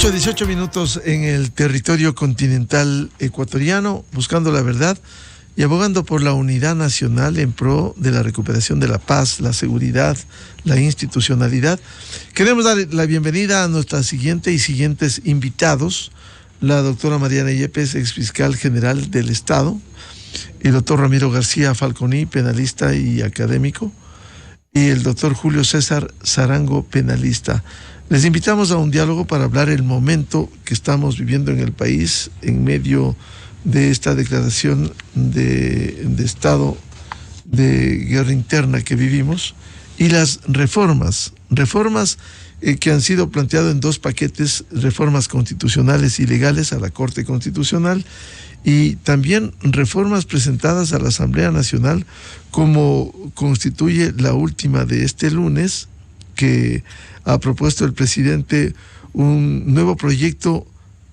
8:18 minutos en el territorio continental ecuatoriano, buscando la verdad y abogando por la unidad nacional en pro de la recuperación de la paz, la seguridad, la institucionalidad. Queremos dar la bienvenida a nuestra siguientes invitados, la doctora Mariana Yepes, exfiscal general del Estado, el doctor Ramiro García Falconi, penalista y académico, y el doctor Julio César Sarango, penalista. Les invitamos a un diálogo para hablar el momento que estamos viviendo en el país en medio de esta declaración de estado de guerra interna que vivimos y las reformas que han sido planteadas en dos paquetes, reformas constitucionales y legales a la Corte Constitucional y también reformas presentadas a la Asamblea Nacional, como constituye la última de este lunes, que ha propuesto el presidente un nuevo proyecto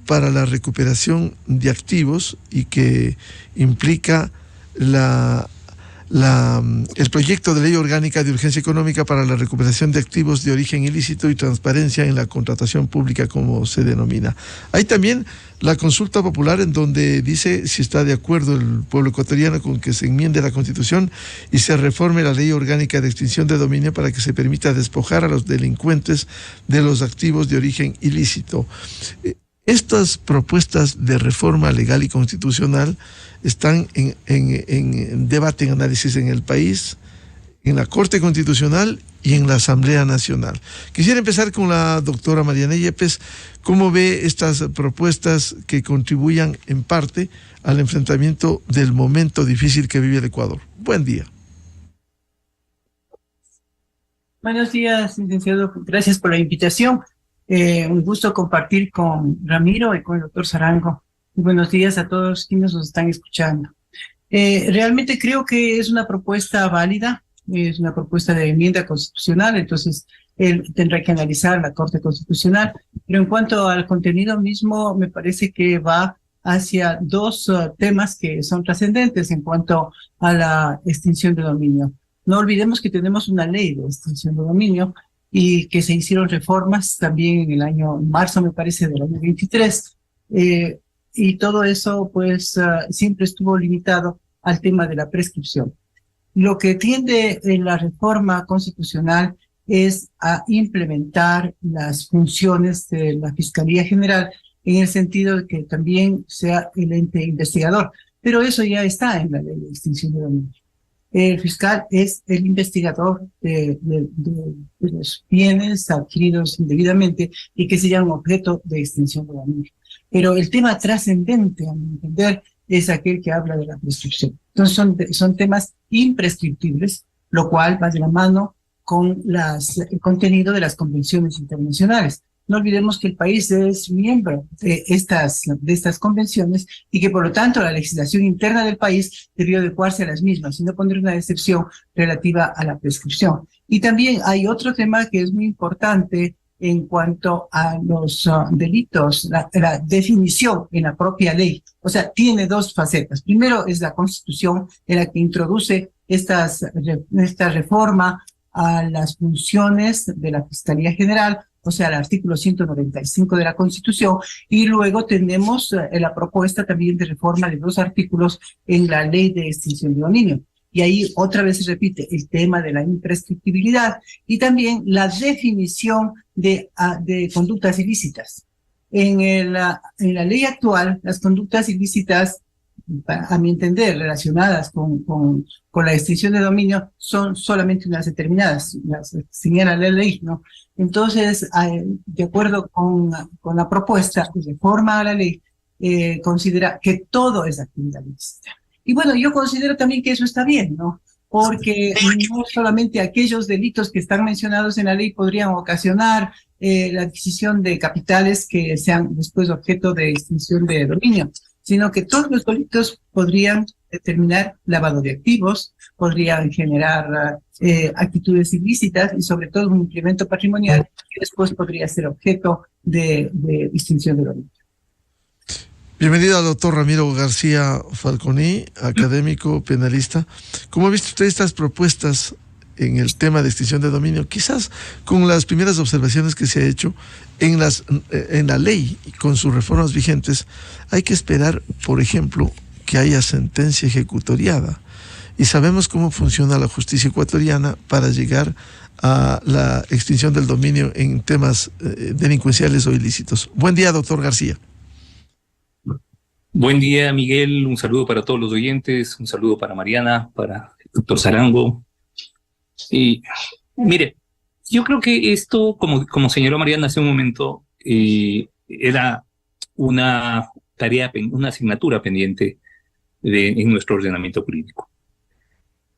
para la recuperación de activos y que implica el proyecto de ley orgánica de urgencia económica para la recuperación de activos de origen ilícito y transparencia en la contratación pública, como se denomina. Hay también la consulta popular, en donde dice si está de acuerdo el pueblo ecuatoriano con que se enmiende la Constitución y se reforme la ley orgánica de extinción de dominio para que se permita despojar a los delincuentes de los activos de origen ilícito. Estas propuestas de reforma legal y constitucional están en debate, en análisis en el país, en la Corte Constitucional y en la Asamblea Nacional. Quisiera empezar con la doctora Mariana Yepes. ¿Cómo ve estas propuestas que contribuyan en parte al enfrentamiento del momento difícil que vive el Ecuador? Buen día. Buenos días, licenciado. Gracias por la invitación. Un gusto compartir con Ramiro y con el doctor Sarango. Y buenos días a todos quienes nos están escuchando. Realmente creo que es una propuesta válida, es una propuesta de enmienda constitucional, entonces él tendrá que analizar la Corte Constitucional. Pero en cuanto al contenido mismo, me parece que va hacia dos temas que son trascendentes en cuanto a la extinción de dominio. No olvidemos que tenemos una ley de extinción de dominio y que se hicieron reformas también en el año marzo, me parece, del año 23. Y todo eso, pues, siempre estuvo limitado al tema de la prescripción. Lo que tiende en la reforma constitucional es a implementar las funciones de la Fiscalía General en el sentido de que también sea el ente investigador. Pero eso ya está en la ley de extinción de dominio. El fiscal es el investigador de los bienes adquiridos indebidamente y que sean objeto de extinción de dominio. Pero el tema trascendente, a mi entender, es aquel que habla de la prescripción. Entonces son temas imprescriptibles, lo cual va de la mano con el contenido de las convenciones internacionales. No olvidemos que el país es miembro de estas convenciones y que, por lo tanto, la legislación interna del país debió adecuarse a las mismas y no poner una excepción relativa a la prescripción. Y también hay otro tema que es muy importante en cuanto a los delitos, la definición en la propia ley. O sea, tiene dos facetas. Primero es la Constitución, en la que introduce esta reforma a las funciones de la Fiscalía General, o sea, el artículo 195 de la Constitución, y luego tenemos la propuesta también de reforma de dos artículos en la Ley de Extinción de Dominio. Y ahí otra vez se repite el tema de la imprescriptibilidad y también la definición de conductas ilícitas. En la ley actual, las conductas ilícitas, a mi entender, relacionadas con la extinción de dominio, son solamente unas determinadas, las señala la ley, ¿no? Entonces, de acuerdo con la propuesta de reforma a la ley, considera que todo es actividad ilícita. Y bueno, yo considero también que eso está bien, ¿no? Porque no solamente aquellos delitos que están mencionados en la ley podrían ocasionar la adquisición de capitales que sean después objeto de extinción de dominio, sino que todos los delitos podrían determinar lavado de activos, podrían generar actitudes ilícitas y sobre todo un incremento patrimonial que después podría ser objeto de extinción de dominio. Bienvenido al doctor Ramiro García Falconi, académico, penalista. ¿Cómo ha visto usted estas propuestas en el tema de extinción de dominio, quizás con las primeras observaciones que se ha hecho en la ley y con sus reformas vigentes, hay que esperar, por ejemplo, que haya sentencia ejecutoriada. Y sabemos cómo funciona la justicia ecuatoriana para llegar a la extinción del dominio en temas delincuenciales o ilícitos. Buen día, doctor García. Buen día, Miguel. Un saludo para todos los oyentes, un saludo para Mariana, para el doctor Zarango. Y mire, yo creo que esto, como señaló Mariana hace un momento, era una tarea, una asignatura pendiente en nuestro ordenamiento jurídico.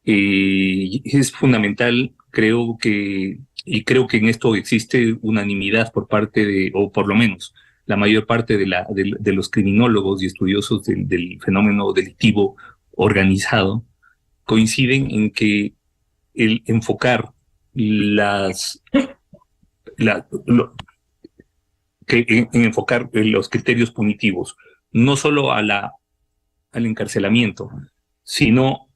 Es fundamental, creo que en esto existe unanimidad por parte o por lo menos la mayor parte de los criminólogos y estudiosos del fenómeno delictivo organizado coinciden en que el enfocar enfocar los criterios punitivos no solo al encarcelamiento, sino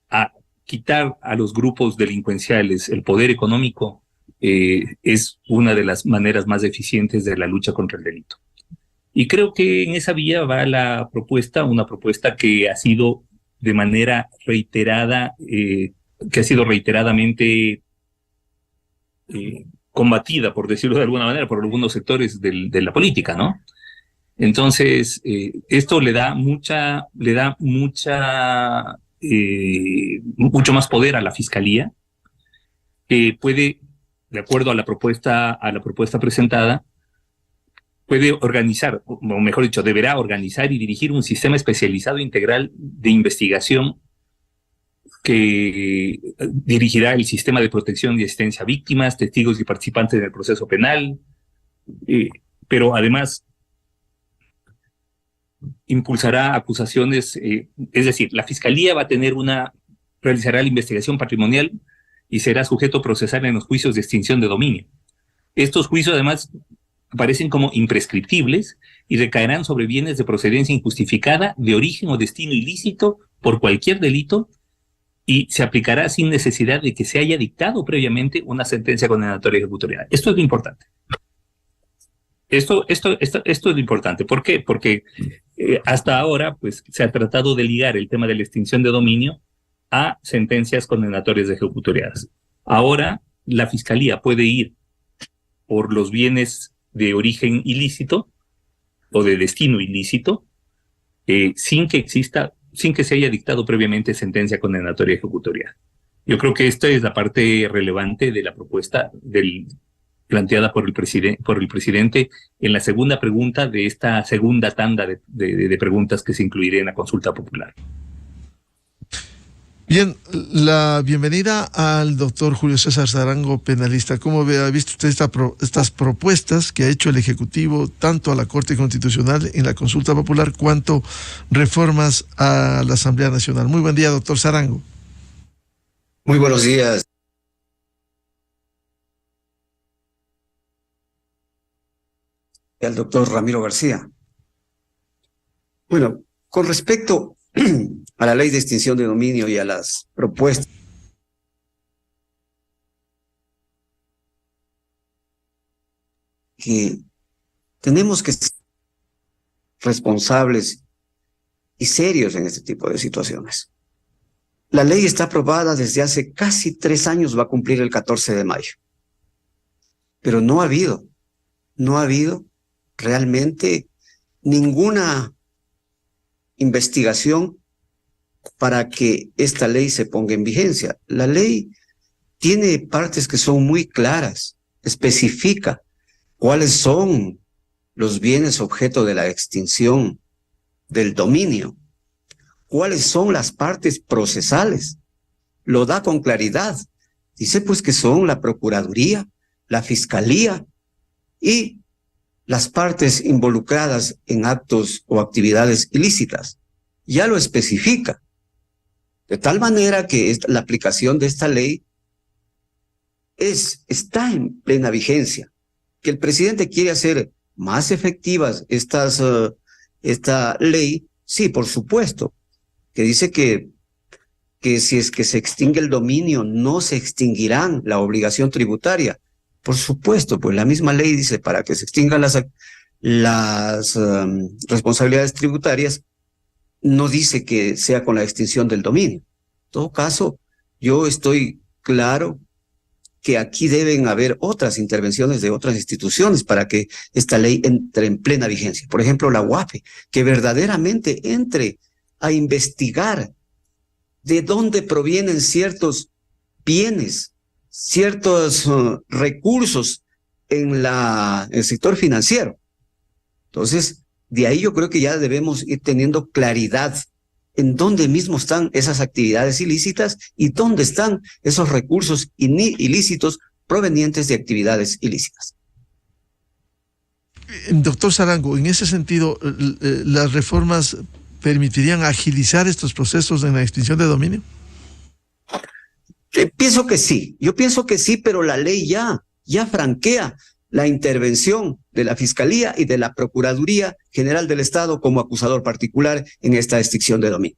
a quitar a los grupos delincuenciales el poder económico, es una de las maneras más eficientes de la lucha contra el delito. Y creo que en esa vía va la propuesta, una propuesta que ha sido de manera reiterada, que ha sido reiteradamente combatida, por decirlo de alguna manera, por algunos sectores de la política, ¿no? Entonces, esto le da mucho más poder a la fiscalía, que puede, de acuerdo a la propuesta presentada, puede organizar, o mejor dicho, deberá organizar y dirigir un sistema especializado integral de investigación que dirigirá el sistema de protección y asistencia a víctimas, testigos y participantes en el proceso penal, pero además impulsará acusaciones, es decir, la Fiscalía realizará la investigación patrimonial y será sujeto procesal en los juicios de extinción de dominio. Estos juicios además aparecen como imprescriptibles y recaerán sobre bienes de procedencia injustificada, de origen o destino ilícito por cualquier delito, y se aplicará sin necesidad de que se haya dictado previamente una sentencia condenatoria ejecutorial. Esto es lo importante. Esto es lo importante. ¿Por qué? Porque hasta ahora pues, se ha tratado de ligar el tema de la extinción de dominio a sentencias condenatorias ejecutoriadas. Ahora la Fiscalía puede ir por los bienes de origen ilícito o de destino ilícito sin que se haya dictado previamente sentencia condenatoria ejecutorial. Yo creo que esta es la parte relevante de la propuesta planteada por el presidente en la segunda pregunta de esta segunda tanda de preguntas que se incluirá en la consulta popular. Bien, la bienvenida al doctor Julio César Zarango, penalista. ¿Cómo ha visto usted estas propuestas que ha hecho el Ejecutivo, tanto a la Corte Constitucional en la consulta popular, cuanto reformas a la Asamblea Nacional? Muy buen día, doctor Zarango. Muy buenos días. Al doctor Ramiro García. Bueno, con respecto a la ley de extinción de dominio y a las propuestas que tenemos que ser responsables y serios en este tipo de situaciones. La ley está aprobada desde hace casi 3 años, va a cumplir el 14 de mayo. Pero no ha habido realmente ninguna investigación para que esta ley se ponga en vigencia. La ley tiene partes que son muy claras, especifica cuáles son los bienes objeto de la extinción del dominio, cuáles son las partes procesales, lo da con claridad. Dice pues que son la Procuraduría, la Fiscalía y las partes involucradas en actos o actividades ilícitas. Ya lo especifica. De tal manera que la aplicación de esta ley está en plena vigencia. Que el presidente quiere hacer más efectivas esta ley, sí, por supuesto. Que dice que que si es que se extingue el dominio, no se extinguirán la obligación tributaria. Por supuesto, pues la misma ley dice para que se extingan las responsabilidades tributarias, no dice que sea con la extinción del dominio. En todo caso, yo estoy claro que aquí deben haber otras intervenciones de otras instituciones para que esta ley entre en plena vigencia. Por ejemplo, la UAPE, que verdaderamente entre a investigar de dónde provienen ciertos bienes, ciertos recursos en el sector financiero. Entonces, de ahí yo creo que ya debemos ir teniendo claridad en dónde mismo están esas actividades ilícitas y dónde están esos recursos ilícitos provenientes de actividades ilícitas. Doctor Sarango, en ese sentido, ¿las reformas permitirían agilizar estos procesos en la extinción de dominio? Pienso que sí, yo pienso que sí, pero la ley ya franquea la intervención de la Fiscalía y de la Procuraduría General del Estado como acusador particular en esta extinción de dominio.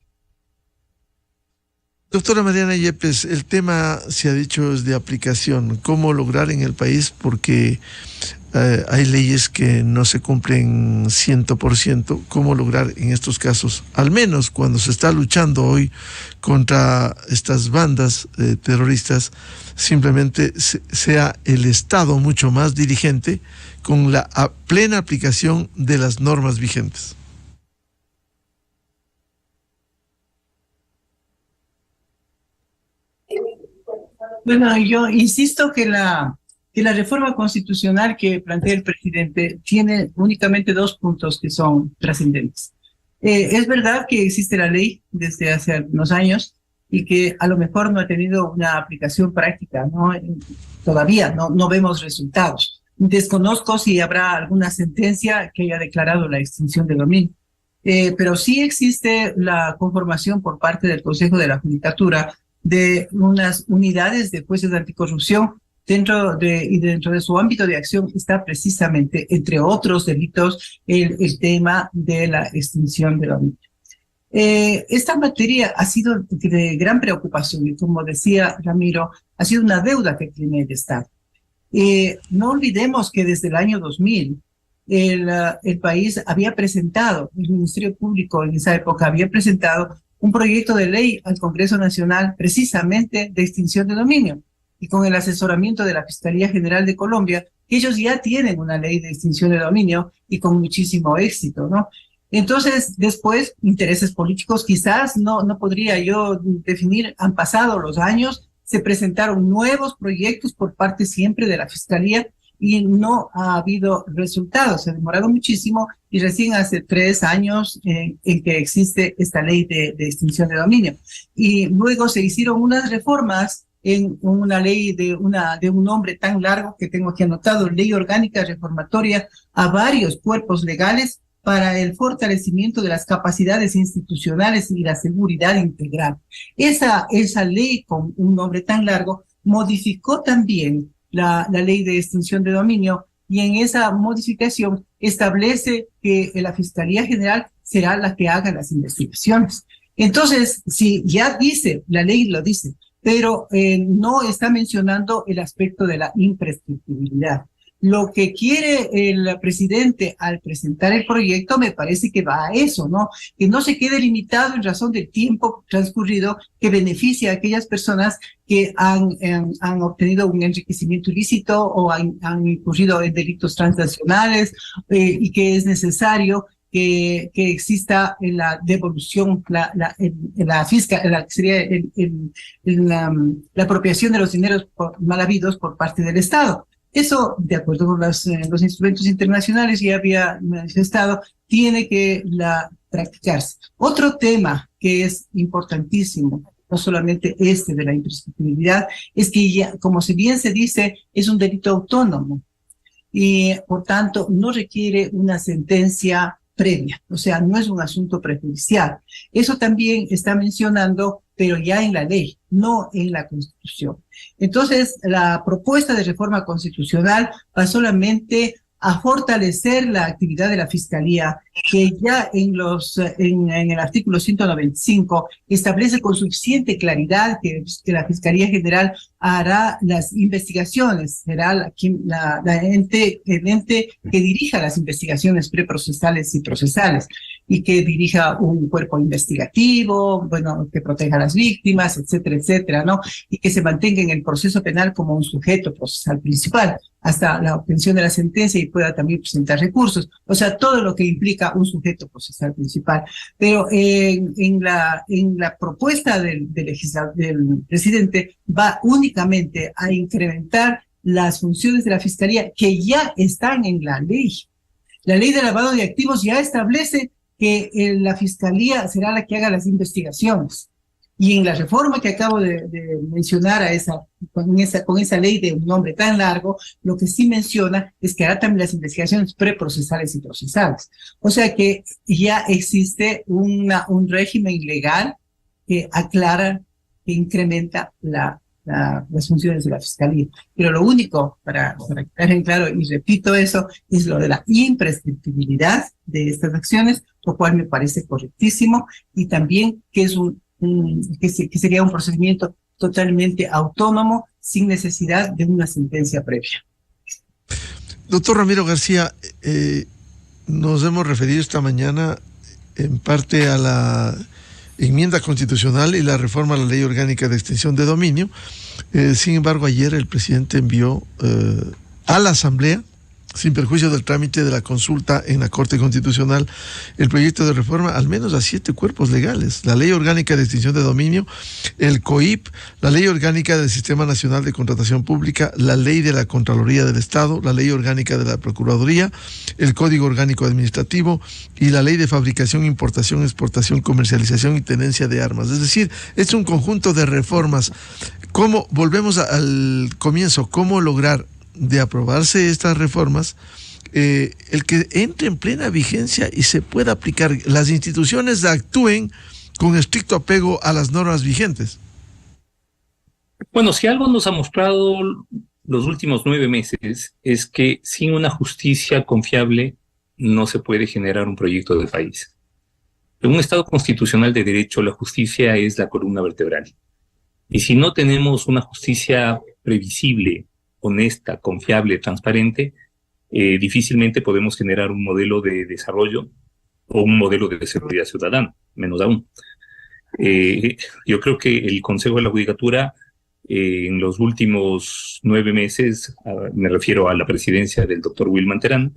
Doctora Mariana Yepes, el tema se ha dicho es de aplicación. ¿Cómo lograr en el país? Porque hay leyes que no se cumplen 100%. ¿Cómo lograr en estos casos? Al menos cuando se está luchando hoy contra estas bandas terroristas, simplemente sea el Estado mucho más diligente con la plena aplicación de las normas vigentes. Bueno, yo insisto que la reforma constitucional que plantea el presidente tiene únicamente dos puntos que son trascendentes. Es verdad que existe la ley desde hace algunos años y que a lo mejor no ha tenido una aplicación práctica, ¿no? Todavía no vemos resultados. Desconozco si habrá alguna sentencia que haya declarado la extinción del dominio. Pero sí existe la conformación por parte del Consejo de la Judicatura de unas unidades de jueces de anticorrupción. Dentro de su ámbito de acción está precisamente, entre otros delitos, el tema de la extinción del dominio. Esta materia ha sido de gran preocupación y, como decía Ramiro, ha sido una deuda que tiene el Estado. No olvidemos que desde el año 2000 el país había presentado, el Ministerio Público en esa época había presentado un proyecto de ley al Congreso Nacional precisamente de extinción de dominio, y con el asesoramiento de la Fiscalía General de Colombia, ellos ya tienen una ley de extinción de dominio y con muchísimo éxito, ¿no? Entonces, después, intereses políticos, quizás no podría yo definir, han pasado los años, se presentaron nuevos proyectos por parte siempre de la Fiscalía y no ha habido resultados, se ha demorado muchísimo y recién hace 3 años en que existe esta ley de extinción de dominio. Y luego se hicieron unas reformas en una ley de un nombre tan largo que tengo aquí anotado, Ley Orgánica Reformatoria a varios cuerpos legales para el fortalecimiento de las capacidades institucionales y la seguridad integral. Esa ley con un nombre tan largo modificó también la ley de extinción de dominio, y en esa modificación establece que la Fiscalía General será la que haga las investigaciones. Entonces, si ya dice, la ley lo dice, pero no está mencionando el aspecto de la imprescriptibilidad. Lo que quiere el presidente al presentar el proyecto me parece que va a eso, ¿no? Que no se quede limitado en razón del tiempo transcurrido, que beneficie a aquellas personas que han obtenido un enriquecimiento ilícito o han incurrido en delitos transnacionales, y que es necesario que exista la devolución, la apropiación de los dineros mal habidos por parte del Estado. Eso, de acuerdo con los instrumentos internacionales, ya había manifestado, tiene que practicarse. Otro tema que es importantísimo, no solamente de la imprescriptibilidad, es que ya, como si bien se dice, es un delito autónomo y, por tanto, no requiere una sentencia previa, o sea, no es un asunto prejudicial. Eso también está mencionando, pero ya en la ley, no en la Constitución. Entonces, la propuesta de reforma constitucional va solamente a fortalecer la actividad de la Fiscalía, que ya en el artículo 195 establece con suficiente claridad que la Fiscalía General hará las investigaciones, será el ente que dirija las investigaciones preprocesales y procesales, y que dirija un cuerpo investigativo, bueno, que proteja a las víctimas, etcétera, etcétera, ¿no? Y que se mantenga en el proceso penal como un sujeto procesal principal hasta la obtención de la sentencia y pueda también presentar recursos. O sea, todo lo que implica un sujeto procesal principal. Pero en la propuesta del presidente va únicamente a incrementar las funciones de la Fiscalía que ya están en la ley. La ley de lavado de activos ya establece que la Fiscalía será la que haga las investigaciones. Y en la reforma que acabo de mencionar con esa ley de un nombre tan largo, lo que sí menciona es que hará también las investigaciones preprocesales y procesales. O sea que ya existe un régimen legal que aclara, que incrementa las funciones de la Fiscalía. Pero lo único, para quedar en claro, y repito eso, es lo de la imprescriptibilidad de estas acciones, lo cual me parece correctísimo, y también que es que sería un procedimiento totalmente autónomo, sin necesidad de una sentencia previa. Doctor Ramiro García, nos hemos referido esta mañana en parte a la enmienda constitucional y la reforma a la Ley Orgánica de Extinción de Dominio. Sin embargo, ayer el presidente envió a la Asamblea, sin perjuicio del trámite de la consulta en la Corte Constitucional, el proyecto de reforma al menos a 7 cuerpos legales: la Ley Orgánica de Extinción de Dominio, el COIP, la Ley Orgánica del Sistema Nacional de Contratación Pública, la Ley de la Contraloría del Estado, la Ley Orgánica de la Procuraduría, el Código Orgánico Administrativo y la Ley de Fabricación, Importación, Exportación, Comercialización y Tenencia de Armas. Es decir, es un conjunto de reformas. ¿Cómo, volvemos al comienzo, cómo lograr de aprobarse estas reformas, el que entre en plena vigencia y se pueda aplicar, las instituciones actúen con estricto apego a las normas vigentes? Bueno, si algo nos ha mostrado los últimos 9 meses es que sin una justicia confiable no se puede generar un proyecto de país. En un Estado constitucional de derecho, la justicia es la columna vertebral. Y si no tenemos una justicia previsible, honesta, confiable, transparente, difícilmente podemos generar un modelo de desarrollo o un modelo de seguridad ciudadana, menos aún. Yo creo que el Consejo de la Judicatura en los últimos 9 meses, me refiero a la presidencia del doctor Wilman Terán,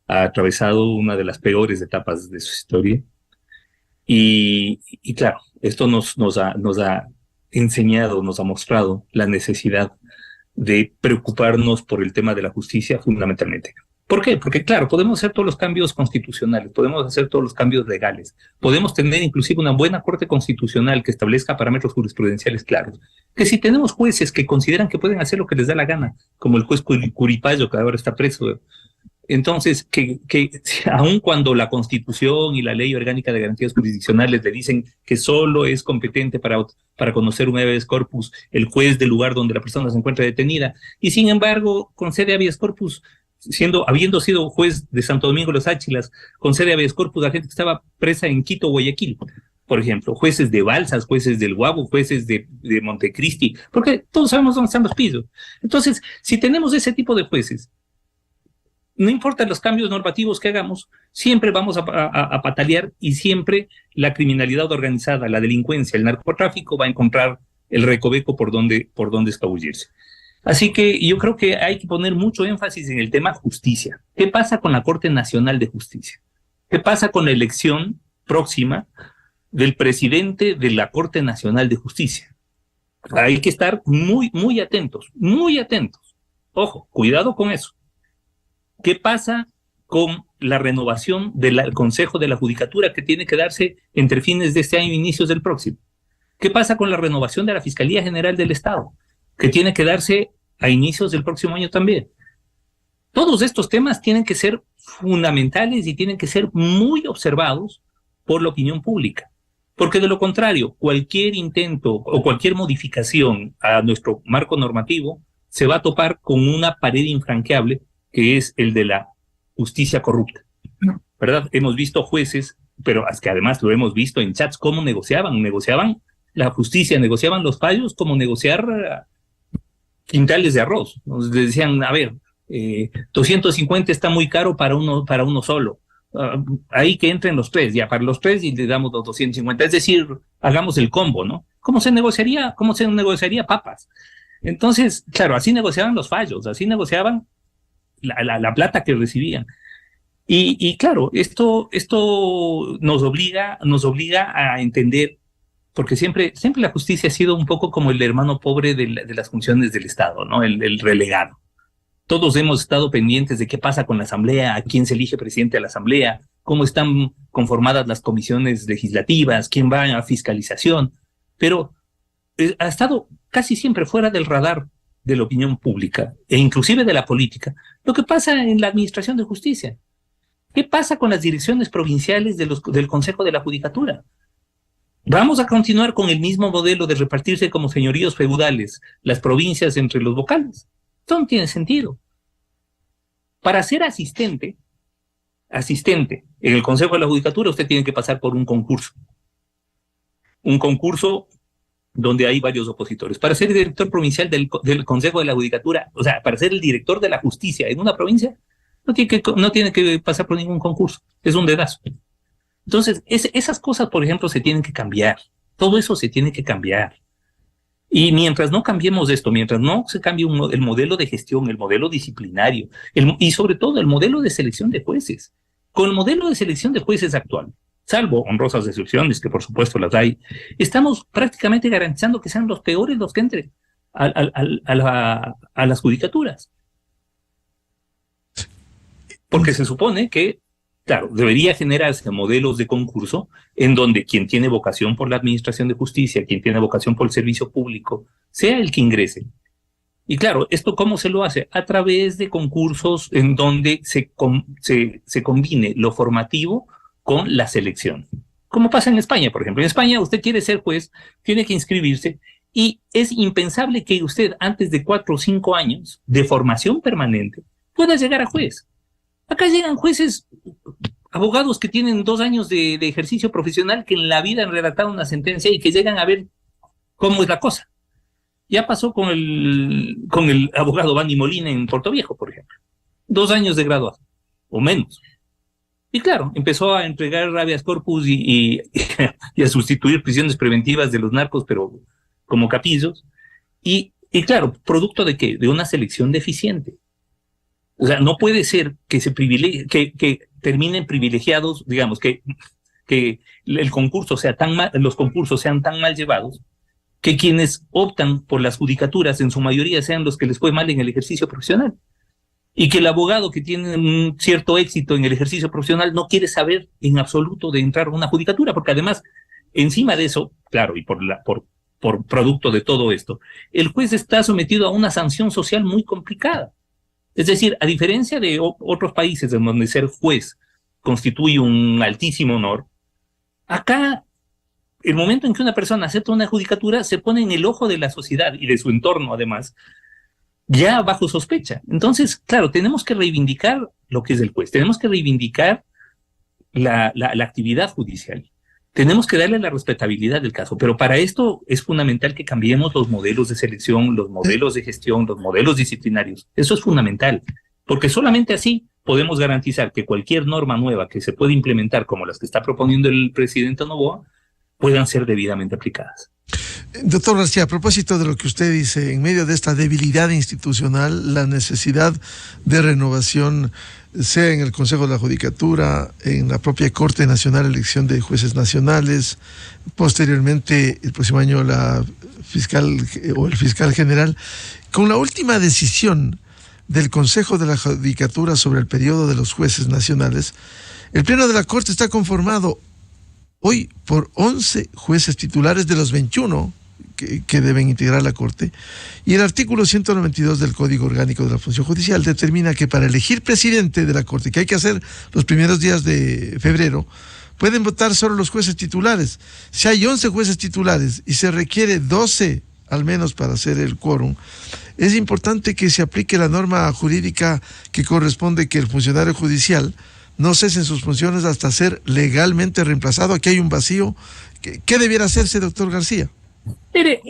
ha atravesado una de las peores etapas de su historia. Y claro, esto nos ha enseñado, nos ha mostrado la necesidad de preocuparnos por el tema de la justicia fundamentalmente. ¿Por qué? Porque claro, podemos hacer todos los cambios constitucionales, podemos hacer todos los cambios legales, podemos tener inclusive una buena corte constitucional que establezca parámetros jurisprudenciales claros. Que si tenemos jueces que consideran que pueden hacer lo que les da la gana, como el juez Curipayo, que ahora está preso, entonces, que aun cuando la Constitución y la Ley Orgánica de Garantías Jurisdiccionales le dicen que solo es competente para conocer un habeas corpus el juez del lugar donde la persona se encuentra detenida, y sin embargo concede habeas corpus, habiendo sido juez de Santo Domingo de los Áchilas, concede habeas corpus a gente que estaba presa en Quito o Guayaquil, por ejemplo, jueces de Balsas, jueces del Guabo, jueces de Montecristi, porque todos sabemos dónde están los pisos. Entonces, si tenemos ese tipo de jueces, no importa los cambios normativos que hagamos, siempre vamos a patalear, y siempre la criminalidad organizada, la delincuencia, el narcotráfico va a encontrar el recoveco por donde escabullirse. Así que yo creo que hay que poner mucho énfasis en el tema justicia. ¿Qué pasa con la Corte Nacional de Justicia? ¿Qué pasa con la elección próxima del presidente de la Corte Nacional de Justicia? Hay que estar muy, muy atentos, muy atentos. Ojo, cuidado con eso. ¿Qué pasa con la renovación del Consejo de la Judicatura, que tiene que darse entre fines de este año e inicios del próximo? ¿Qué pasa con la renovación de la Fiscalía General del Estado, que tiene que darse a inicios del próximo año también? Todos estos temas tienen que ser fundamentales y tienen que ser muy observados por la opinión pública, porque de lo contrario, cualquier intento o cualquier modificación a nuestro marco normativo se va a topar con una pared infranqueable, que es el de la justicia corrupta, ¿verdad? Hemos visto jueces, pero es que además lo hemos visto en chats, cómo negociaban la justicia, negociaban los fallos como negociar quintales de arroz. Nos decían, a ver, 250 está muy caro para uno solo. Ahí que entren los tres, ya para los tres y le damos los 250. Es decir, hagamos el combo, ¿no? ¿Cómo se negociaría papas? Entonces, claro, así negociaban los fallos, así negociaban la plata que recibían. Y claro, esto nos obliga a entender, porque siempre la justicia ha sido un poco como el hermano pobre de las funciones del Estado, ¿no? El relegado. Todos hemos estado pendientes de qué pasa con la Asamblea, a quién se elige presidente de la Asamblea, cómo están conformadas las comisiones legislativas, quién va a fiscalización, pero ha estado casi siempre fuera del radar de la opinión pública e inclusive de la política lo que pasa en la administración de justicia. ¿Qué pasa con las direcciones provinciales del Consejo de la Judicatura? ¿Vamos a continuar con el mismo modelo de repartirse como señoríos feudales las provincias entre los vocales? Esto no tiene sentido. Para ser asistente en el Consejo de la Judicatura, usted tiene que pasar por un concurso. Un concurso donde hay varios opositores. Para ser director provincial del Consejo de la Judicatura, o sea, para ser el director de la justicia en una provincia, no tiene que pasar por ningún concurso. Es un dedazo. Entonces, esas cosas, por ejemplo, se tienen que cambiar. Todo eso se tiene que cambiar. Y mientras no cambiemos esto, mientras no se cambie el modelo de gestión, el modelo disciplinario, y sobre todo el modelo de selección de jueces, con el modelo de selección de jueces actual, salvo honrosas excepciones, que por supuesto las hay, estamos prácticamente garantizando que sean los peores los que entren a las judicaturas. Porque se supone que, claro, debería generarse modelos de concurso en donde quien tiene vocación por la administración de justicia, quien tiene vocación por el servicio público, sea el que ingrese. Y claro, ¿esto cómo se lo hace? A través de concursos en donde se combine lo formativo con la selección. Como pasa en España, por ejemplo. En España usted quiere ser juez, tiene que inscribirse y es impensable que usted antes de 4 o 5 años de formación permanente pueda llegar a juez. Acá llegan jueces, abogados que tienen 2 años de ejercicio profesional, que en la vida han redactado una sentencia y que llegan a ver cómo es la cosa. Ya pasó con el abogado Bani Molina en Portoviejo, por ejemplo. 2 años de graduado, o menos. Y claro, empezó a entregar habeas corpus y a sustituir prisiones preventivas de los narcos, pero como capillos. Y claro, ¿producto de qué? De una selección deficiente. O sea, no puede ser que que terminen privilegiados, digamos, que el concurso sea los concursos sean tan mal llevados, que quienes optan por las judicaturas en su mayoría sean los que les fue mal en el ejercicio profesional. Y que el abogado que tiene un cierto éxito en el ejercicio profesional no quiere saber en absoluto de entrar a una judicatura, porque además, encima de eso, claro, y por producto de todo esto, el juez está sometido a una sanción social muy complicada. Es decir, a diferencia de otros países en donde ser juez constituye un altísimo honor, acá, el momento en que una persona acepta una judicatura, se pone en el ojo de la sociedad y de su entorno, además, ya bajo sospecha. Entonces, claro, tenemos que reivindicar lo que es el juez, tenemos que reivindicar la actividad judicial. Tenemos que darle la respetabilidad del caso, pero para esto es fundamental que cambiemos los modelos de selección, los modelos de gestión, los modelos disciplinarios. Eso es fundamental, porque solamente así podemos garantizar que cualquier norma nueva que se pueda implementar, como las que está proponiendo el presidente Noboa, puedan ser debidamente aplicadas. Doctor García, a propósito de lo que usted dice, en medio de esta debilidad institucional, la necesidad de renovación, sea en el Consejo de la Judicatura, en la propia Corte Nacional, elección de jueces nacionales, posteriormente el próximo año la fiscal o el fiscal general, con la última decisión del Consejo de la Judicatura sobre el periodo de los jueces nacionales, el Pleno de la Corte está conformado hoy por 11 jueces titulares de los 21 que deben integrar la Corte, y el artículo 192 del Código Orgánico de la Función Judicial determina que para elegir presidente de la Corte, que hay que hacer los primeros días de febrero, pueden votar solo los jueces titulares. Si hay 11 jueces titulares y se requiere 12 al menos para hacer el quórum, es importante que se aplique la norma jurídica que corresponde que el funcionario judicial no cese en sus funciones hasta ser legalmente reemplazado. Aquí hay un vacío. ¿Qué debiera hacerse, doctor García? Mire,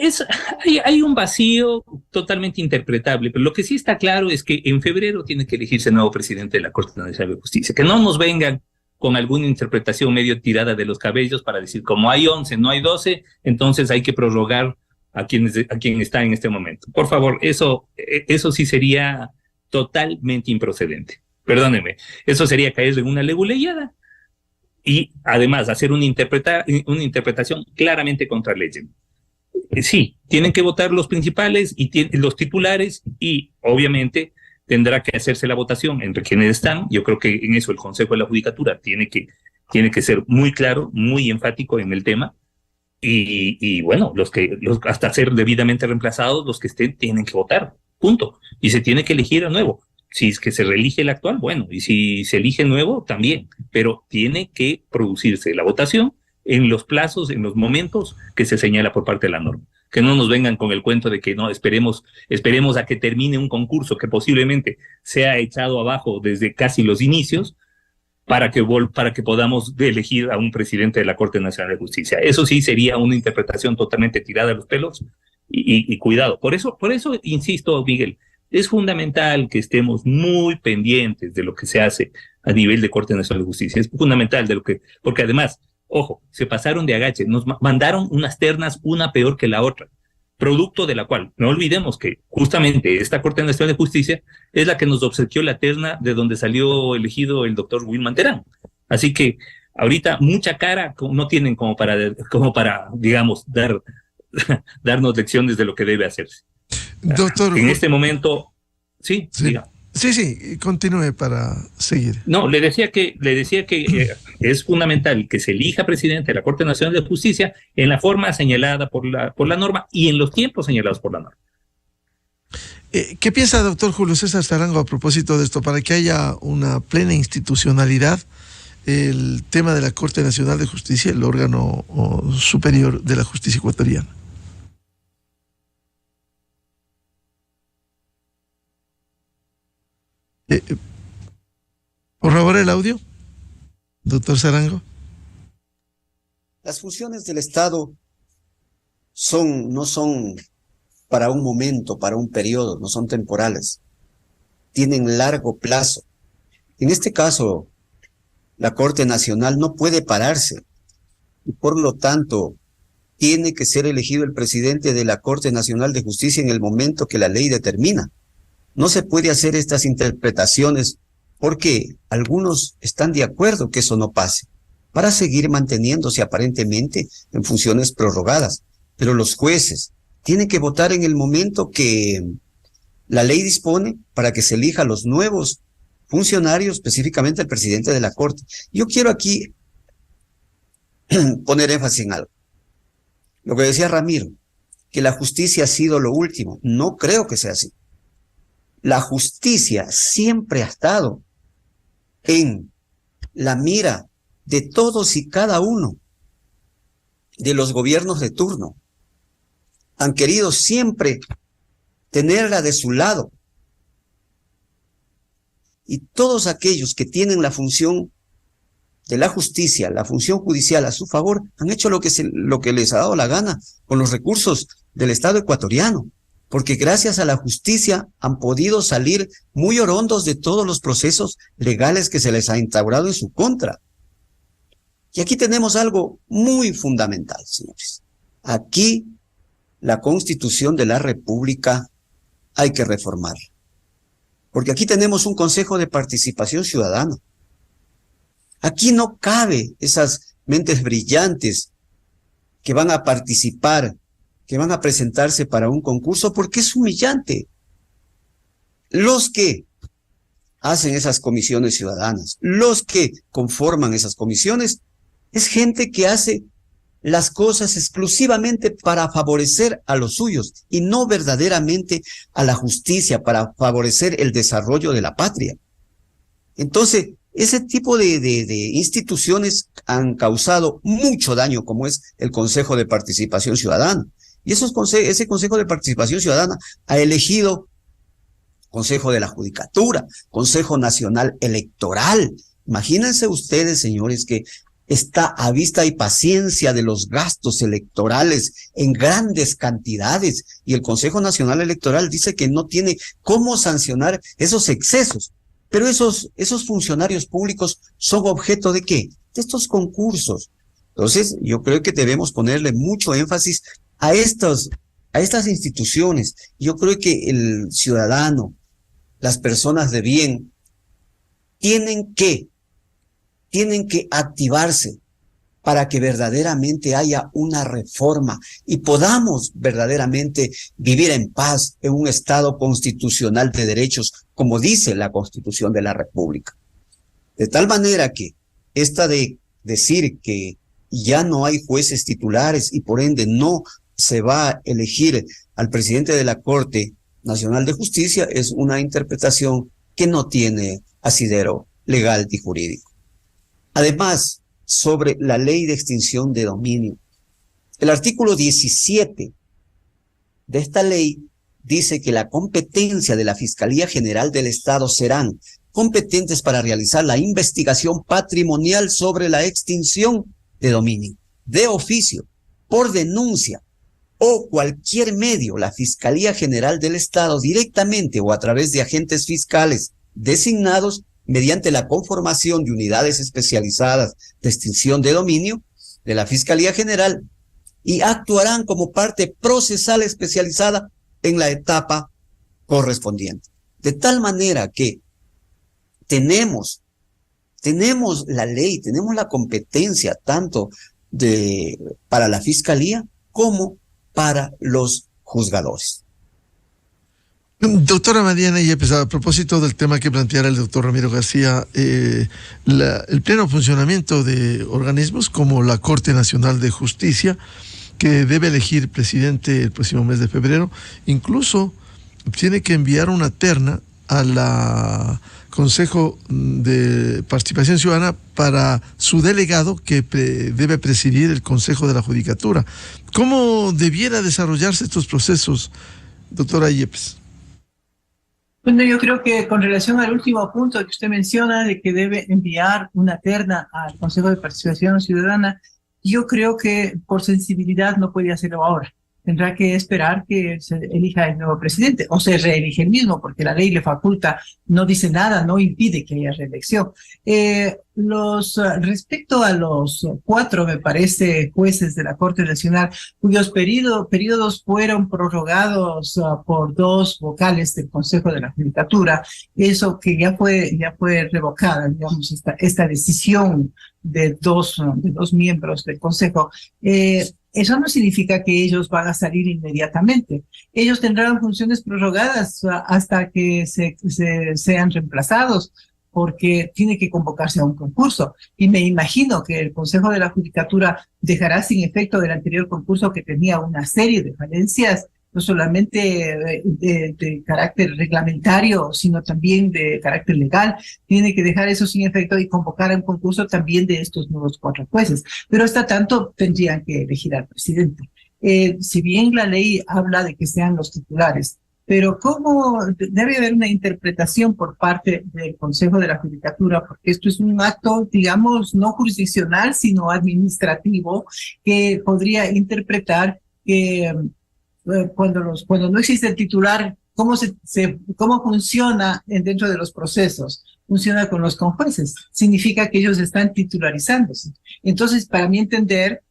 hay un vacío totalmente interpretable, pero lo que sí está claro es que en febrero tiene que elegirse el nuevo presidente de la Corte Nacional de Justicia. Que no nos vengan con alguna interpretación medio tirada de los cabellos para decir, como hay 11, no hay 12, entonces hay que prorrogar a quien está en este momento. Por favor, eso sí sería totalmente improcedente. Perdónenme, eso sería caer en una leguleyada y además hacer una interpretación claramente contra ley. Sí, tienen que votar los principales y los titulares y obviamente tendrá que hacerse la votación entre quienes están. Yo creo que en eso el Consejo de la Judicatura tiene que ser muy claro, muy enfático en el tema y bueno, hasta ser debidamente reemplazados, los que estén tienen que votar, punto. Y se tiene que elegir a nuevo. Si es que se reelige el actual, bueno, y si se elige nuevo, también, pero tiene que producirse la votación en los plazos, en los momentos que se señala por parte de la norma. Que no nos vengan con el cuento de que no, esperemos a que termine un concurso que posiblemente sea echado abajo desde casi los inicios para que podamos elegir a un presidente de la Corte Nacional de Justicia. Eso sí sería una interpretación totalmente tirada de los pelos y cuidado. Por eso, insisto, Miguel, es fundamental que estemos muy pendientes de lo que se hace a nivel de Corte Nacional de Justicia. Es fundamental porque además, ojo, se pasaron de agache, nos mandaron unas ternas, una peor que la otra, producto de la cual, no olvidemos que justamente esta Corte Nacional de Justicia es la que nos obsequió la terna de donde salió elegido el doctor Wilman Terán. Así que ahorita mucha cara no tienen como para digamos, darnos lecciones de lo que debe hacerse. Doctor, en este momento, sí. Diga. Sí, continúe para seguir. No, le decía que es fundamental que se elija presidente de la Corte Nacional de Justicia en la forma señalada por la norma y en los tiempos señalados por la norma. ¿Qué piensa, doctor Julio César Sarango, a propósito de esto? Para que haya una plena institucionalidad, el tema de la Corte Nacional de Justicia, el órgano superior de la justicia ecuatoriana. Por favor, el audio, doctor Sarango. Las funciones del Estado no son para un momento, para un periodo, no son temporales. Tienen largo plazo. En este caso, la Corte Nacional no puede pararse y por lo tanto tiene que ser elegido el presidente de la Corte Nacional de Justicia en el momento que la ley determina. No se puede hacer estas interpretaciones porque algunos están de acuerdo que eso no pase, para seguir manteniéndose aparentemente en funciones prorrogadas. Pero los jueces tienen que votar en el momento que la ley dispone para que se elija a los nuevos funcionarios, específicamente el presidente de la Corte. Yo quiero aquí poner énfasis en algo. Lo que decía Ramiro, que la justicia ha sido lo último. No creo que sea así. La justicia siempre ha estado en la mira de todos y cada uno de los gobiernos de turno. Han querido siempre tenerla de su lado. Y todos aquellos que tienen la función de la justicia, la función judicial a su favor, han hecho lo que les ha dado la gana con los recursos del Estado ecuatoriano. Porque gracias a la justicia han podido salir muy orondos de todos los procesos legales que se les ha instaurado en su contra. Y aquí tenemos algo muy fundamental, señores. Aquí la Constitución de la República hay que reformarla. Porque aquí tenemos un Consejo de Participación Ciudadana. Aquí no cabe esas mentes brillantes que van a participar, que van a presentarse para un concurso, porque es humillante. Los que hacen esas comisiones ciudadanas, los que conforman esas comisiones, es gente que hace las cosas exclusivamente para favorecer a los suyos y no verdaderamente a la justicia, para favorecer el desarrollo de la patria. Entonces, ese tipo de instituciones han causado mucho daño, como es el Consejo de Participación Ciudadana. Y ese Consejo de Participación Ciudadana ha elegido Consejo de la Judicatura, Consejo Nacional Electoral. Imagínense ustedes, señores, que está a vista y paciencia de los gastos electorales en grandes cantidades, y el Consejo Nacional Electoral dice que no tiene cómo sancionar esos excesos. Pero esos funcionarios públicos son objeto ¿de qué? De estos concursos. Entonces, yo creo que debemos ponerle mucho énfasis a estas instituciones. Yo creo que el ciudadano, las personas de bien, tienen que activarse para que verdaderamente haya una reforma y podamos verdaderamente vivir en paz en un Estado constitucional de derechos, como dice la Constitución de la República. De tal manera que esta de decir que ya no hay jueces titulares y por ende no se va a elegir al presidente de la Corte Nacional de Justicia es una interpretación que no tiene asidero legal ni jurídico. Además, sobre la ley de extinción de dominio, el artículo 17 de esta ley dice que la competencia de la Fiscalía General del Estado serán competentes para realizar la investigación patrimonial sobre la extinción de dominio, de oficio, por denuncia o cualquier medio. La Fiscalía General del Estado directamente o a través de agentes fiscales designados mediante la conformación de unidades especializadas de extinción de dominio de la Fiscalía General y actuarán como parte procesal especializada en la etapa correspondiente. De tal manera que tenemos la ley, tenemos la competencia tanto para la Fiscalía como para los juzgadores. Doctora Mariana Yepes, a propósito del tema que planteara el doctor Ramiro García, el pleno funcionamiento de organismos como la Corte Nacional de Justicia, que debe elegir presidente el próximo mes de febrero, incluso tiene que enviar una terna a la Consejo de Participación Ciudadana para su delegado que debe presidir el Consejo de la Judicatura. ¿Cómo debiera desarrollarse estos procesos, doctora Yepes? Bueno, yo creo que con relación al último punto que usted menciona, de que debe enviar una terna al Consejo de Participación Ciudadana, yo creo que por sensibilidad no puede hacerlo ahora. Tendrá que esperar que se elija el nuevo presidente o se reelige el mismo, porque la ley le faculta, no dice nada, no impide que haya reelección. Respecto a los 4, me parece, jueces de la Corte Nacional, cuyos periodos fueron prorrogados por 2 vocales del Consejo de la Judicatura, eso que ya fue revocada, digamos, esta decisión de dos miembros del Consejo. Eso no significa que ellos van a salir inmediatamente. Ellos tendrán funciones prorrogadas hasta que sean reemplazados, porque tiene que convocarse a un concurso. Y me imagino que el Consejo de la Judicatura dejará sin efecto del anterior concurso, que tenía una serie de falencias, no solamente de carácter reglamentario, sino también de carácter legal. Tiene que dejar eso sin efecto y convocar a un concurso también de estos nuevos 4 jueces. Pero hasta tanto tendrían que elegir al presidente. Si bien la ley habla de que sean los titulares, pero ¿cómo debe haber una interpretación por parte del Consejo de la Judicatura? Porque esto es un acto, digamos, no jurisdiccional, sino administrativo, que podría interpretar que cuando no existe el titular, ¿cómo funciona dentro de los procesos? Funciona con los conjueces. Significa que ellos están titularizándose. Entonces, para mi entender,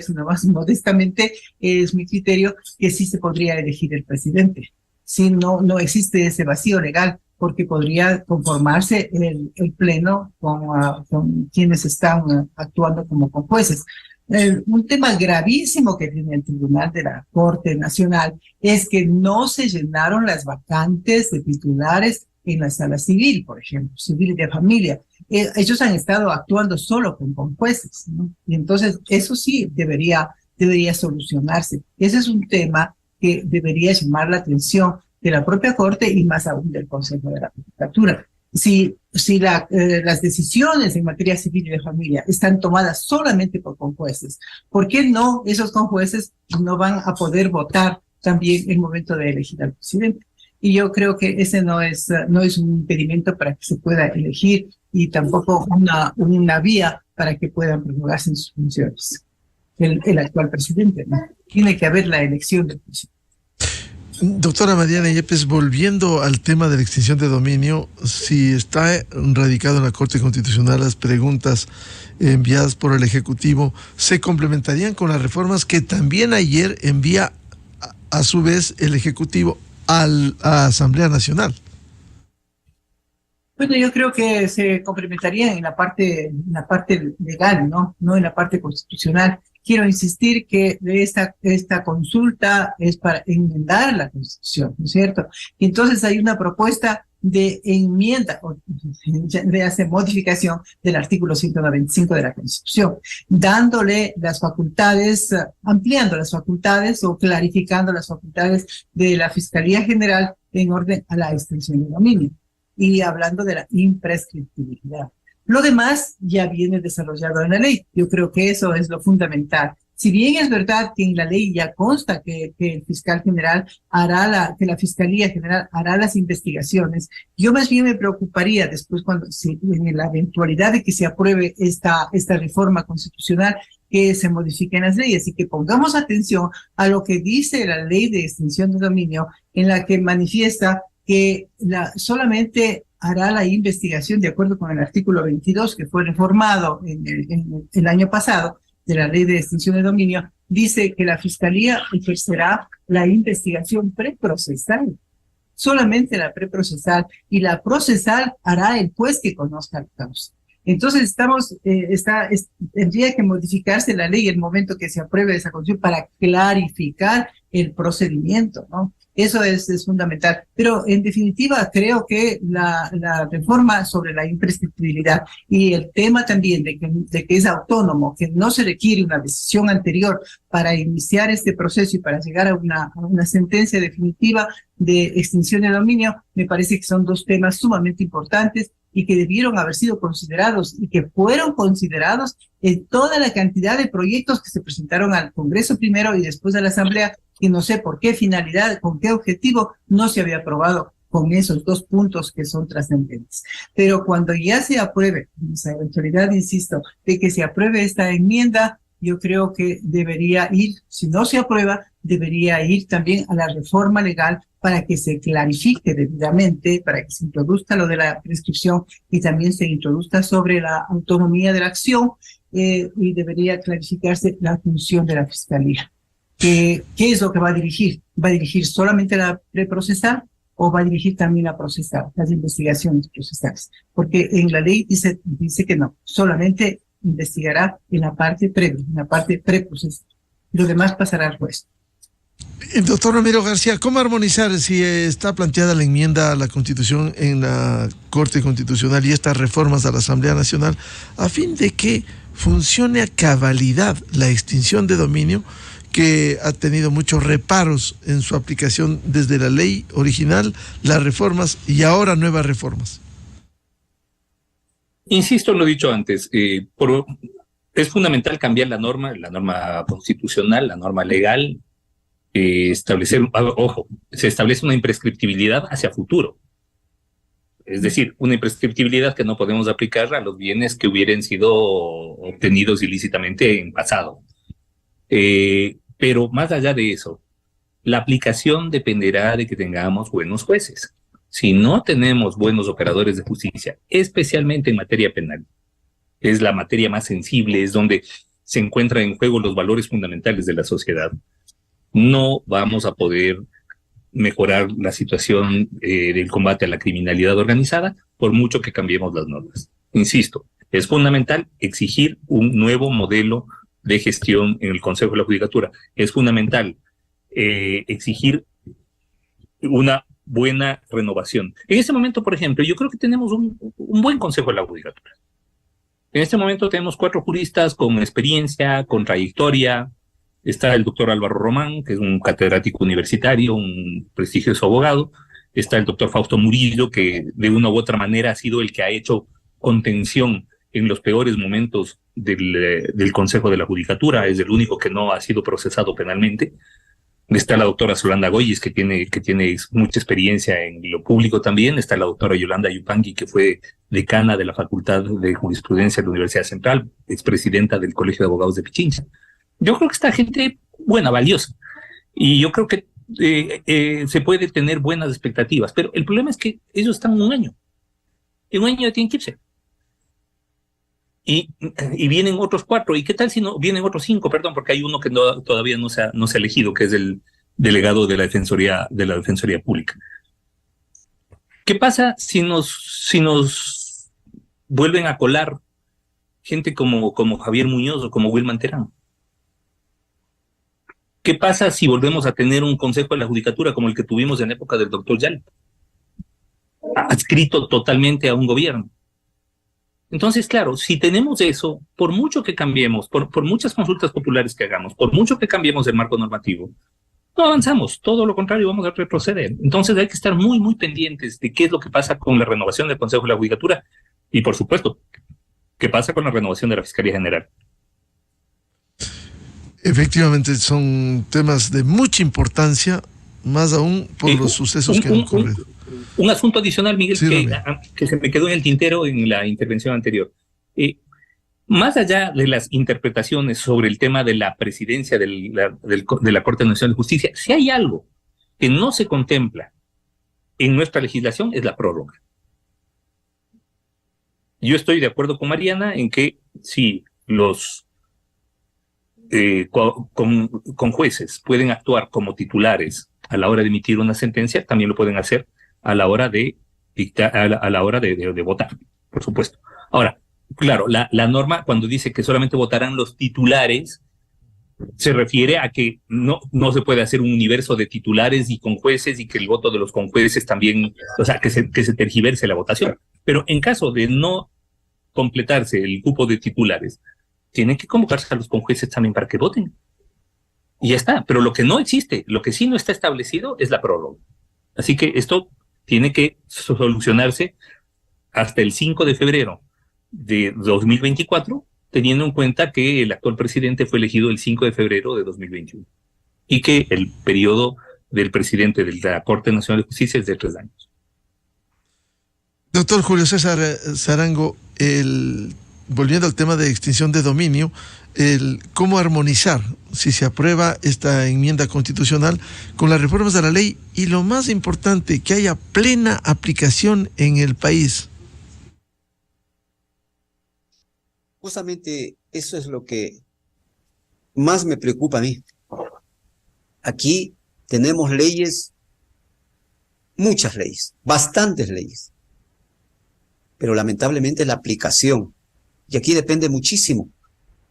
sino más modestamente, es mi criterio que sí se podría elegir el presidente. Si no existe ese vacío legal, porque podría conformarse el pleno con quienes están actuando como conjueces. Un tema gravísimo que tiene el Tribunal de la Corte Nacional es que no se llenaron las vacantes de titulares en la sala civil, por ejemplo, civil y de familia. Ellos han estado actuando solo con jueces, ¿no? Y entonces eso sí debería solucionarse. Ese es un tema que debería llamar la atención de la propia Corte y más aún del Consejo de la Judicatura. las decisiones en materia civil y de familia están tomadas solamente por conjueces, ¿por qué no esos conjueces no van a poder votar también en el momento de elegir al presidente? Y yo creo que ese no es un impedimento para que se pueda elegir y tampoco una vía para que puedan prorrogarse en sus funciones el actual presidente, ¿no? Tiene que haber la elección del presidente. Doctora Mariana Yepes, volviendo al tema de la extinción de dominio, si está radicado en la Corte Constitucional, las preguntas enviadas por el Ejecutivo se complementarían con las reformas que también ayer envía a su vez el Ejecutivo a Asamblea Nacional. Bueno, yo creo que se complementarían en la parte legal, no en la parte constitucional. Quiero insistir que esta consulta es para enmendar la Constitución, ¿no es cierto? Y entonces hay una propuesta de enmienda, de hacer modificación del artículo 195 de la Constitución, dándole las facultades, ampliando las facultades o clarificando las facultades de la Fiscalía General en orden a la extensión de dominio y hablando de la imprescriptibilidad. Lo demás ya viene desarrollado en la ley. Yo creo que eso es lo fundamental. Si bien es verdad que en la ley ya consta que el fiscal general que la Fiscalía General hará las investigaciones, yo más bien me preocuparía después en la eventualidad de que se apruebe esta reforma constitucional, que se modifiquen las leyes y que pongamos atención a lo que dice la ley de extinción de dominio, en la que manifiesta que solamente hará la investigación de acuerdo con el artículo 22 que fue reformado en el año pasado de la ley de extinción de dominio. Dice que la Fiscalía ejercerá la investigación preprocesal, solamente la preprocesal, y la procesal hará el juez que conozca la causa. Entonces tendría que modificarse la ley en el momento que se apruebe esa constitución para clarificar el procedimiento, ¿no? Eso es fundamental. Pero en definitiva creo que la reforma sobre la imprescriptibilidad y el tema también de que es autónomo, que no se requiere una decisión anterior para iniciar este proceso y para llegar a una sentencia definitiva de extinción de dominio, me parece que son dos temas sumamente importantes y que debieron haber sido considerados y que fueron considerados en toda la cantidad de proyectos que se presentaron al Congreso primero y después a la Asamblea, y no sé por qué finalidad, con qué objetivo no se había aprobado con esos dos puntos que son trascendentes. Pero cuando ya se apruebe, esa eventualidad, insisto, de que se apruebe esta enmienda, yo creo que debería ir, si no se aprueba, debería ir también a la reforma legal para que se clarifique debidamente, para que se introduzca lo de la prescripción y también se introduzca sobre la autonomía de la acción, y debería clarificarse la función de la Fiscalía. ¿Qué es lo que va a dirigir? ¿Va a dirigir solamente la preprocesal o va a dirigir también la procesal, las investigaciones procesales? Porque en la ley dice que no, solamente investigará en la parte previa, en la parte preprocesal. Lo demás pasará al juez. Doctor Ramiro García, ¿cómo armonizar si está planteada la enmienda a la Constitución en la Corte Constitucional y estas reformas a la Asamblea Nacional a fin de que funcione a cabalidad la extinción de dominio, que ha tenido muchos reparos en su aplicación desde la ley original, las reformas y ahora nuevas reformas? Insisto en lo dicho antes, es fundamental cambiar la norma constitucional, la norma legal, se establece una imprescriptibilidad hacia futuro. Es decir, una imprescriptibilidad que no podemos aplicar a los bienes que hubieran sido obtenidos ilícitamente en pasado. Pero más allá de eso, la aplicación dependerá de que tengamos buenos jueces. Si no tenemos buenos operadores de justicia, especialmente en materia penal, es la materia más sensible, es donde se encuentran en juego los valores fundamentales de la sociedad, no vamos a poder mejorar la situación del combate a la criminalidad organizada por mucho que cambiemos las normas. Insisto, es fundamental exigir un nuevo modelo de gestión en el Consejo de la Judicatura. Es fundamental exigir una buena renovación. En este momento, por ejemplo, yo creo que tenemos un buen Consejo de la Judicatura. En este momento tenemos 4 juristas con experiencia, con trayectoria. Está el doctor Álvaro Román, que es un catedrático universitario, un prestigioso abogado, está el doctor Fausto Murillo, que de una u otra manera ha sido el que ha hecho contención en los peores momentos del Consejo de la Judicatura, es el único que no ha sido procesado penalmente. Está la doctora Solanda Goyes, que tiene mucha experiencia en lo público también. Está la doctora Yolanda Yupanqui, que fue decana de la Facultad de Jurisprudencia de la Universidad Central, expresidenta del Colegio de Abogados de Pichincha. Yo creo que esta gente buena, valiosa, y yo creo que se puede tener buenas expectativas, pero el problema es que ellos están un año. En un año tienen que irse. Y vienen otros 4. ¿Y qué tal si no vienen otros 5? Perdón, porque hay uno que todavía no se ha elegido, que es el delegado de la Defensoría Pública. ¿Qué pasa si nos vuelven a colar gente como Javier Muñoz o como Wilman Terán? ¿Qué pasa si volvemos a tener un Consejo de la Judicatura como el que tuvimos en época del doctor Yal, adscrito totalmente a un gobierno? Entonces, claro, si tenemos eso, por mucho que cambiemos, por muchas consultas populares que hagamos, por mucho que cambiemos el marco normativo, no avanzamos, todo lo contrario, vamos a retroceder. Entonces hay que estar muy, muy pendientes de qué es lo que pasa con la renovación del Consejo de la Judicatura y, por supuesto, qué pasa con la renovación de la Fiscalía General. Efectivamente, son temas de mucha importancia, más aún por los sucesos que han ocurrido. Un asunto adicional, Miguel, sí, que se me quedó en el tintero en la intervención anterior. Más allá de las interpretaciones sobre el tema de la presidencia de la Corte Nacional de Justicia, si hay algo que no se contempla en nuestra legislación es la prórroga. Yo estoy de acuerdo con Mariana en que si los con jueces pueden actuar como titulares a la hora de emitir una sentencia, también lo pueden hacer a la hora de dictar, a la hora de votar, por supuesto. Ahora, claro, la norma cuando dice que solamente votarán los titulares se refiere a que no se puede hacer un universo de titulares y con jueces y que el voto de los conjueces también, o sea, que se tergiverse la votación. Pero en caso de no completarse el cupo de titulares, tienen que convocarse a los conjueces también para que voten. Y ya está. Pero lo que no existe, lo que sí no está establecido es la prórroga. Así que esto tiene que solucionarse hasta el 5 de febrero de 2024, teniendo en cuenta que el actual presidente fue elegido el 5 de febrero de 2021 y que el periodo del presidente de la Corte Nacional de Justicia es de 3 años. Doctor Julio César Sarango, volviendo al tema de extinción de dominio, cómo armonizar, si se aprueba esta enmienda constitucional, con las reformas de la ley y lo más importante, que haya plena aplicación en el país. Justamente eso es lo que más me preocupa a mí. Aquí tenemos leyes, muchas leyes, bastantes leyes, pero lamentablemente la aplicación, y aquí depende muchísimo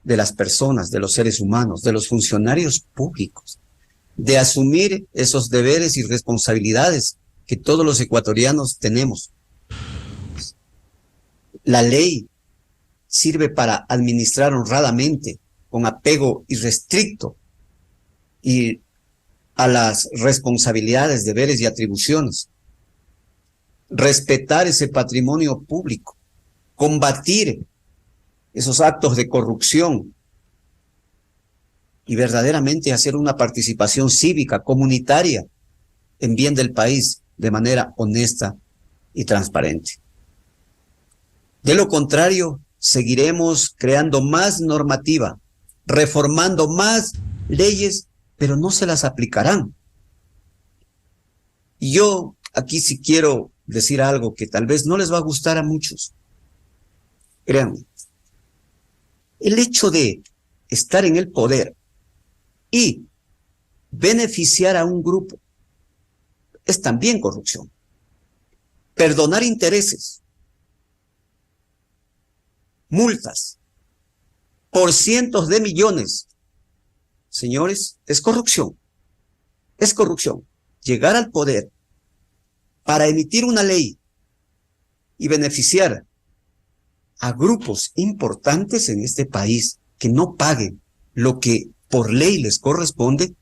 de las personas, de los seres humanos, de los funcionarios públicos, de asumir esos deberes y responsabilidades que todos los ecuatorianos tenemos. La ley sirve para administrar honradamente, con apego irrestricto y a las responsabilidades, deberes y atribuciones. Respetar ese patrimonio público, combatir esos actos de corrupción y verdaderamente hacer una participación cívica, comunitaria, en bien del país, de manera honesta y transparente. De lo contrario, seguiremos creando más normativa, reformando más leyes, pero no se las aplicarán. Y yo aquí sí quiero decir algo que tal vez no les va a gustar a muchos. Créanme, el hecho de estar en el poder y beneficiar a un grupo es también corrupción. Perdonar intereses, multas por cientos de millones, señores, es corrupción. Es corrupción. Llegar al poder para emitir una ley y beneficiar a grupos importantes en este país que no paguen lo que por ley les corresponde,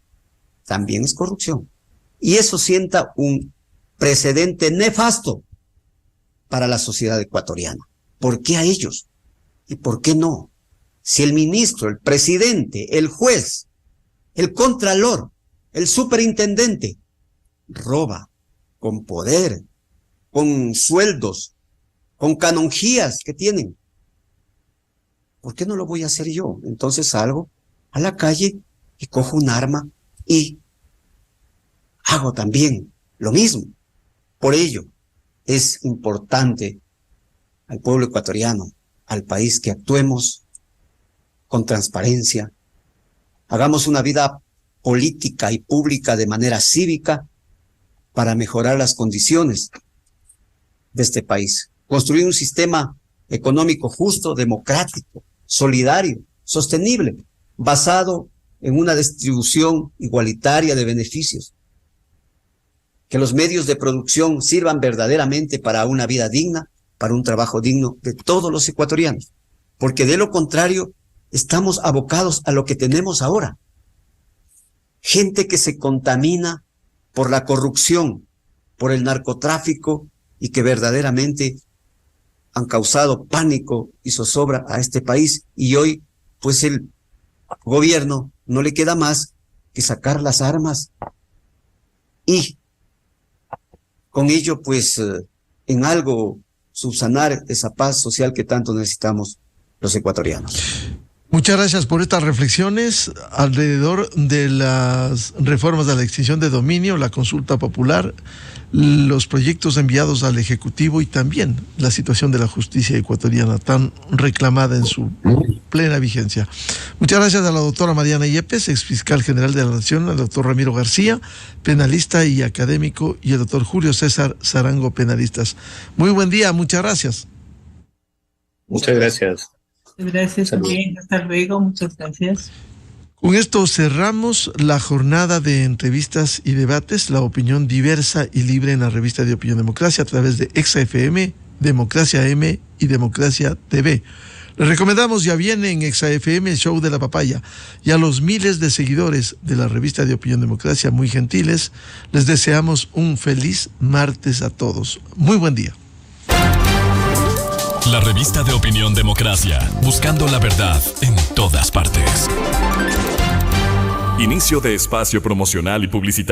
también es corrupción. Y eso sienta un precedente nefasto para la sociedad ecuatoriana. ¿Por qué a ellos? ¿Y por qué no? Si el ministro, el presidente, el juez, el contralor, el superintendente roba con poder, con sueldos, con canonjías que tienen, ¿por qué no lo voy a hacer yo? Entonces salgo a la calle y cojo un arma y hago también lo mismo. Por ello, es importante al pueblo ecuatoriano, al país, que actuemos con transparencia, hagamos una vida política y pública de manera cívica para mejorar las condiciones de este país. Construir un sistema económico justo, democrático, solidario, sostenible, basado en una distribución igualitaria de beneficios. Que los medios de producción sirvan verdaderamente para una vida digna, para un trabajo digno de todos los ecuatorianos. Porque de lo contrario, estamos abocados a lo que tenemos ahora. Gente que se contamina por la corrupción, por el narcotráfico, y que verdaderamente han causado pánico y zozobra a este país. Y hoy, pues el gobierno no le queda más que sacar las armas y con ello, pues, en algo subsanar esa paz social que tanto necesitamos los ecuatorianos. Muchas gracias por estas reflexiones alrededor de las reformas de la extinción de dominio, la consulta popular, los proyectos enviados al Ejecutivo y también la situación de la justicia ecuatoriana tan reclamada en su plena vigencia. Muchas gracias a la doctora Mariana Yepes, exfiscal general de la Nación, al doctor Ramiro García, penalista y académico, y el doctor Julio César Sarango, penalistas. Muy buen día, muchas gracias. Muchas gracias. Gracias también, hasta luego, muchas gracias. Con esto cerramos la jornada de entrevistas y debates, la opinión diversa y libre en la revista de Opinión Democracia a través de ExaFM, Democracia M y Democracia TV. Les recomendamos, ya viene en ExaFM el show de la papaya, y a los miles de seguidores de la revista de Opinión Democracia, muy gentiles, les deseamos un feliz martes a todos. Muy buen día. La revista de Opinión Democracia, buscando la verdad en todas partes. Inicio de espacio promocional y publicitario.